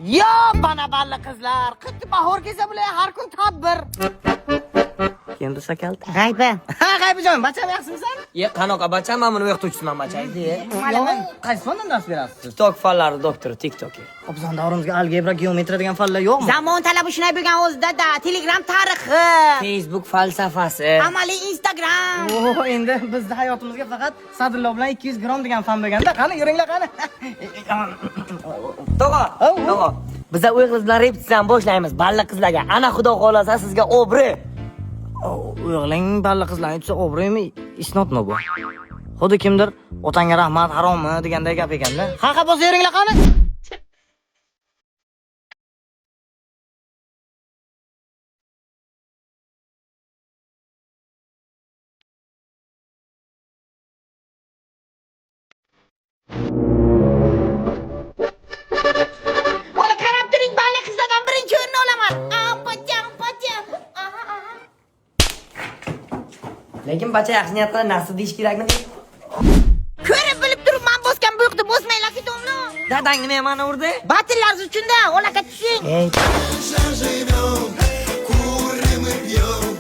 Yo, bana balli qizlar, qitdi bahor kelsa bular har kun tadbir. Endi sakalta. G'ayba. Ha, G'aybajon, bacham yaxshimisan? Qanoqa bacham, men buni o'qituvchiman bachaydi. Yo, qaysi fandan dars berasiz? TikTok fanlari doktori, TikTok. Bizning davrimizga algebra, geometriya degan fanlar yo'qmi? Zamon talabi shunday bo'lgan o'zida-da. Telegram tarixi, Facebook falsafasi. amaliy Instagram. Endi bizning hayotimizga faqat Sadrullo bilan 200 gram degan fan bo'lganda, qani yuringlar qani. Tog'a. Biz uy qizlar repetitsiyani boshlaymiz. Balli qizlarga. Ana xudo xolasa sizga obri. O'g'ling balli qizlarni tutsa obrimi, isnotmi bu? Xuddi kimdir otangga rahmat, harommi deganday gap ekanda. Ha, bo'lsa yuringlar qani. Bola qarab turing, balli qizlardan birinchi o'rinni olaman. Pocham. Lekin bacha yaxshi niyat qilib narsa deyish kerakmi? Ko'rib bilib turibman, bosgan bu yoqda bosmanglar ketomni. Dadang nima mani urdi? Batillar uchun-da, o'laka tushing. Ey.